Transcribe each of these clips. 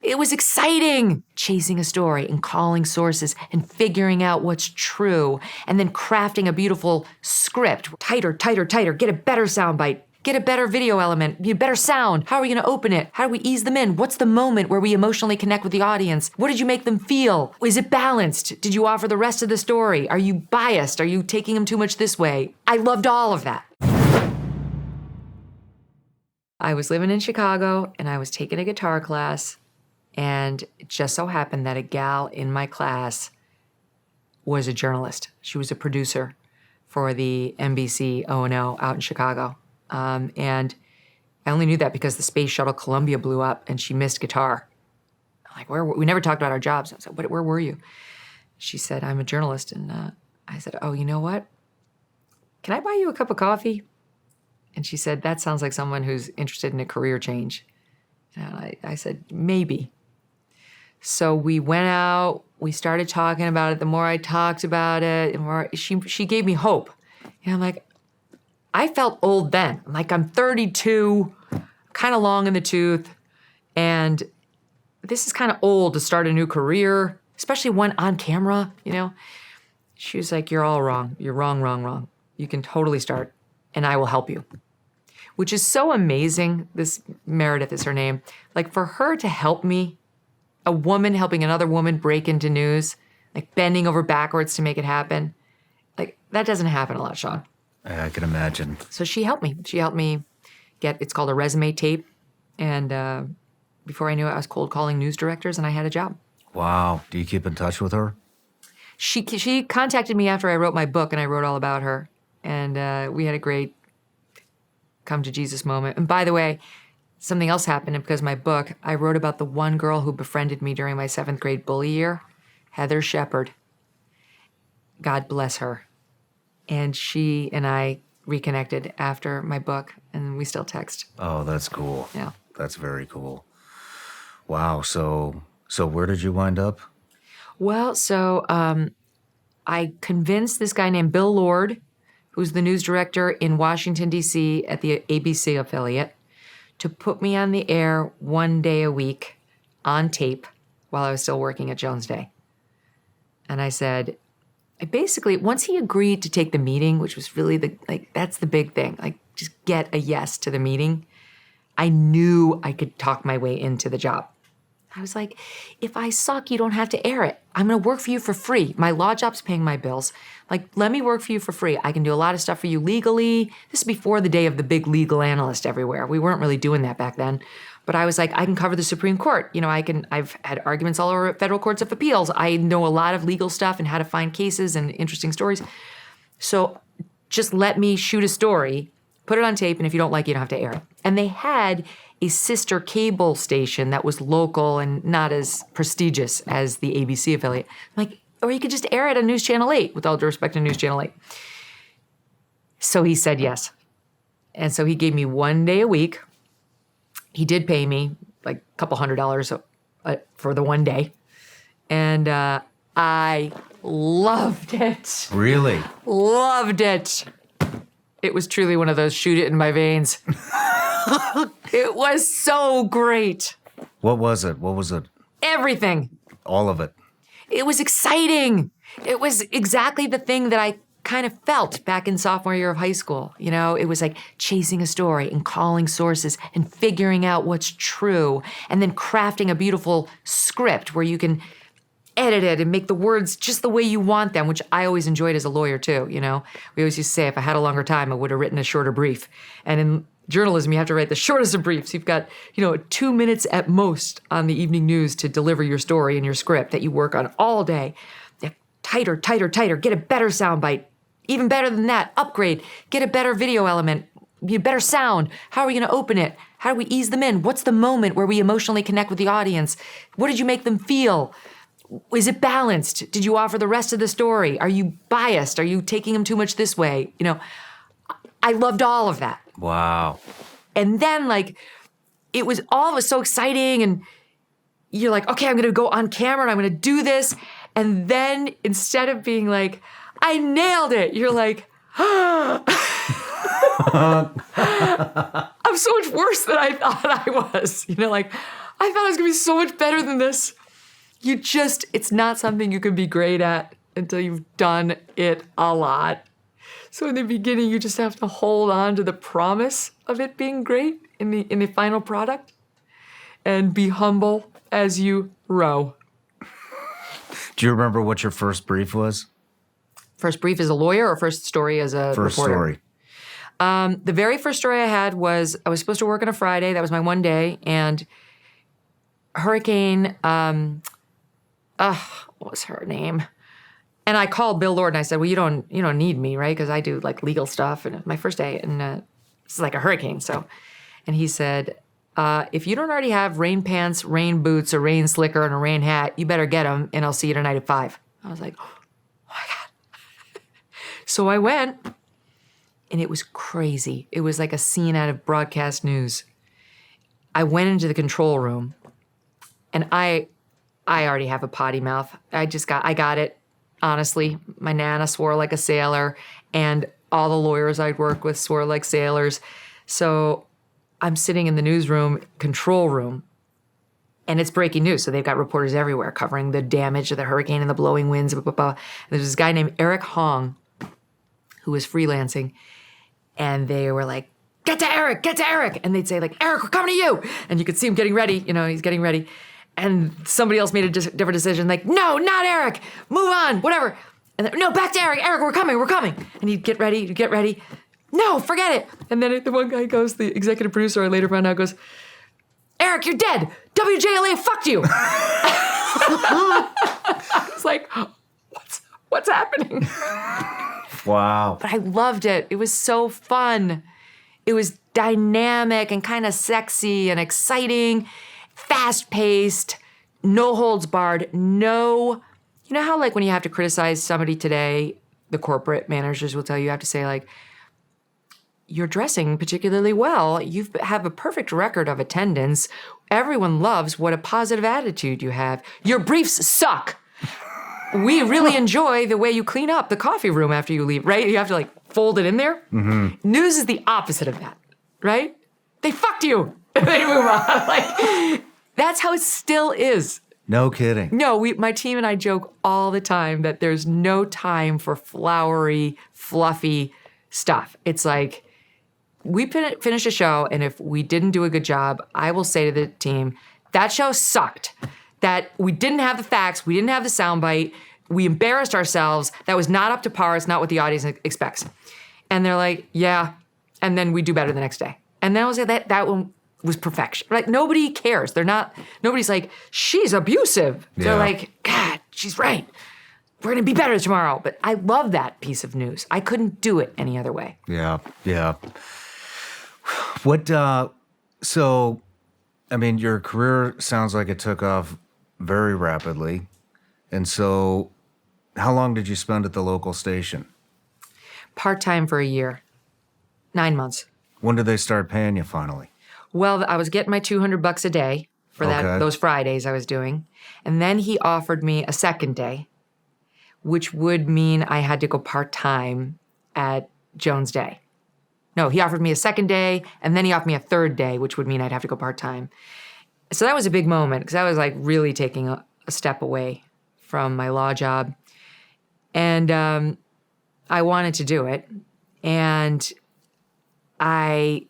It was exciting, chasing a story and calling sources and figuring out what's true and then crafting a beautiful script. Tighter, tighter, tighter, get a better soundbite. Get a better video element, better sound. How are we gonna open it? How do we ease them in? What's the moment where we emotionally connect with the audience? What did you make them feel? Is it balanced? Did you offer the rest of the story? Are you biased? Are you taking them too much this way? I loved all of that. I was living in Chicago and I was taking a guitar class, and it just so happened that a gal in my class was a journalist. She was a producer for the NBC O&O out in Chicago. And I only knew that because the space shuttle Columbia blew up and she missed guitar. I'm like, we never talked about our jobs. I said, where were you? She said, I'm a journalist. And I said, oh, you know what? Can I buy you a cup of coffee? And she said, that sounds like someone who's interested in a career change. And I said, maybe. So we went out, we started talking about it. The more I talked about it, the more she gave me hope. And I'm like, I felt old then. Like, I'm 32, kind of long in the tooth, and this is kind of old to start a new career, especially one on camera, you know? She was like, you're all wrong. You're wrong, wrong, wrong. You can totally start, and I will help you. Which is so amazing. This Meredith is her name. Like, for her to help me, a woman helping another woman break into news, like bending over backwards to make it happen, like, that doesn't happen a lot, Shawn. I can imagine. So she helped me. She helped me get, it's called a resume tape. And before I knew it, I was cold calling news directors and I had a job. Wow. Do you keep in touch with her? She contacted me after I wrote my book and I wrote all about her. And we had a great come to Jesus moment. And by the way, something else happened because of my book. I wrote about the one girl who befriended me during my 7th grade bully year, Heather Shepard. God bless her. And she and I reconnected after my book, and we still text. Oh, that's cool. Yeah. That's very cool. Wow. So where did you wind up? Well, so I convinced this guy named Bill Lord, who's the news director in Washington, D.C. at the ABC affiliate, to put me on the air one day a week on tape while I was still working at Jones Day. And I said, once he agreed to take the meeting, which was really that's the big thing, like just get a yes to the meeting, I knew I could talk my way into the job. I was like, if I suck, you don't have to air it. I'm going to work for you for free. My law job's paying my bills. Like, let me work for you for free. I can do a lot of stuff for you legally. This is before the day of the big legal analyst everywhere. We weren't really doing that back then. But I was like, I can cover the Supreme Court. You know, I've had arguments all over federal courts of appeals. I know a lot of legal stuff and how to find cases and interesting stories. So just let me shoot a story, put it on tape, and if you don't like it, you don't have to air it. And they had a sister cable station that was local and not as prestigious as the ABC affiliate. Like, or you could just air it on News Channel 8, with all due respect to News Channel 8. So he said yes. And so he gave me one day a week. He did pay me like a couple $100 for the one day. And I loved it. Really? Loved it. It was truly one of those shoot it in my veins. It was so great. What was it? What was it? Everything. All of it. It was exciting. It was exactly the thing that I kind of felt back in sophomore year of high school. You know, it was like chasing a story and calling sources and figuring out what's true and then crafting a beautiful script where you can edit it and make the words just the way you want them, which I always enjoyed as a lawyer too, you know. We always used to say if I had a longer time, I would have written a shorter brief. And in journalism, you have to write the shortest of briefs. You've got, 2 minutes at most on the evening news to deliver your story and your script that you work on all day. Tighter, tighter, tighter, get a better soundbite. Even better than that, upgrade, get a better video element, better sound. How are we gonna open it? How do we ease them in? What's the moment where we emotionally connect with the audience? What did you make them feel? Is it balanced? Did you offer the rest of the story? Are you biased? Are you taking them too much this way? I loved all of that. Wow. And then it was so exciting and you're like, okay, I'm gonna go on camera and I'm gonna do this. And then instead of being like, I nailed it, you're like, I'm so much worse than I thought I was. I thought it was going to be so much better than this. It's not something you can be great at until you've done it a lot. So in the beginning, you just have to hold on to the promise of it being great in the final product and be humble as you row. Do you remember what your first brief was? First brief as a lawyer or first story as a First reporter? story. The very first story I had was I was supposed to work on a Friday. That was my one day. And Hurricane, what was her name? And I called Bill Lord and I said, well, you don't need me, right? Because I do like legal stuff. And my first day, and this is like a hurricane. And he said, if you don't already have rain pants, rain boots, a rain slicker, and a rain hat, you better get them, and I'll see you tonight at 5. I was like, oh my God. So I went, and it was crazy. It was like a scene out of broadcast news. I went into the control room, and I already have a potty mouth. I got it. Honestly, my Nana swore like a sailor, and all the lawyers I'd worked with swore like sailors. So I'm sitting in the newsroom, control room, and it's breaking news. So they've got reporters everywhere covering the damage of the hurricane and the blowing winds. Blah, blah, blah. There's this guy named Eric Hong who was freelancing, and they were like, get to Eric, get to Eric. And they'd say like, Eric, we're coming to you. And you could see him getting ready. He's getting ready. And somebody else made a different decision, like, no, not Eric, move on, whatever. And then, no, back to Eric, we're coming. And he'd get ready. No, forget it. And then the one guy goes, the executive producer, I later found out, goes, Eric, you're dead. WJLA fucked you. I was like, what's happening? Wow. But I loved it. It was so fun. It was dynamic and kind of sexy and exciting. Fast-paced, no holds barred, no... You know how, like, when you have to criticize somebody today, the corporate managers will tell you have to say, like, you're dressing particularly well. You have a perfect record of attendance. Everyone loves what a positive attitude you have. Your briefs suck. We really enjoy the way you clean up the coffee room after you leave, right? You have to, like, fold it in there. Mm-hmm. News is the opposite of that, right? They fucked you. They move on. Like, that's how it still is. No kidding. No, my team and I joke all the time that there's no time for flowery, fluffy stuff. It's like, we finish a show, and if we didn't do a good job, I will say to the team, that show sucked. That we didn't have the facts, we didn't have the soundbite, we embarrassed ourselves, that was not up to par, it's not what the audience expects. And they're like, yeah, and then we do better the next day. And then I was like, that one was perfection. Like, nobody cares. Nobody's like, she's abusive. Yeah. They're like, God, she's right. We're going to be better tomorrow. But I love that piece of news. I couldn't do it any other way. Yeah. So, I mean, your career sounds like it took off very rapidly. And so, how long did you spend at the local station? Part-time for a year. 9 months. When did they start paying you finally? Well, I was getting my $200 a day for those Fridays I was doing. And then he offered me a second day, which would mean I had to go part-time at Jones Day. No, he offered me a second day, and then he offered me a third day, which would mean I'd have to go part-time. So that was a big moment, because I was like really taking a step away from my law job. And I wanted to do it. And I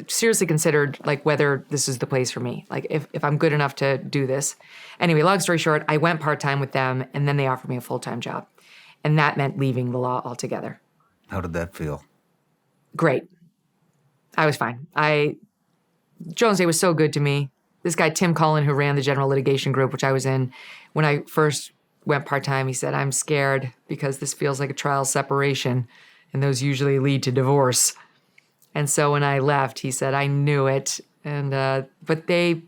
seriously considered like whether this is the place for me, like if I'm good enough to do this. Anyway, long story short, I went part-time with them, and then they offered me a full-time job. And that meant leaving the law altogether. How did that feel? Great. I was fine. Jones Day was so good to me. This guy, Tim Cullen, who ran the general litigation group, which I was in, when I first went part-time, he said, I'm scared because this feels like a trial separation, and those usually lead to divorce. And so when I left, he said, I knew it. And but they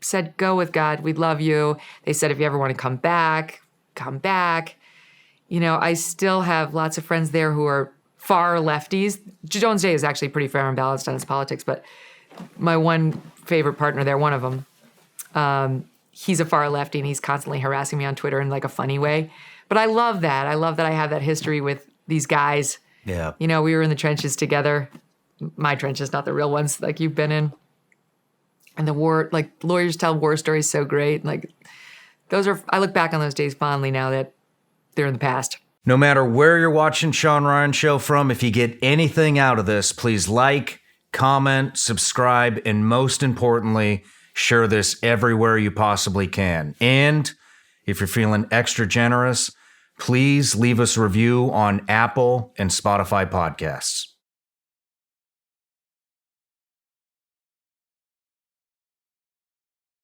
said, go with God. We love you. They said, if you ever want to come back, come back. You know, I still have lots of friends there who are far lefties. Jones Day is actually pretty fair and balanced on its politics, but my one favorite partner there, one of them, he's a far lefty, and he's constantly harassing me on Twitter in like a funny way. But I love that. I love that I have that history with these guys. Yeah. You know, we were in the trenches together. My trenches, not the real ones like you've been in. And the war, like lawyers tell war stories so great. Like I look back on those days fondly now that they're in the past. No matter where you're watching Shawn Ryan Show from, if you get anything out of this, please like, comment, subscribe, and most importantly, share this everywhere you possibly can. And if you're feeling extra generous, please leave us a review on Apple and Spotify podcasts.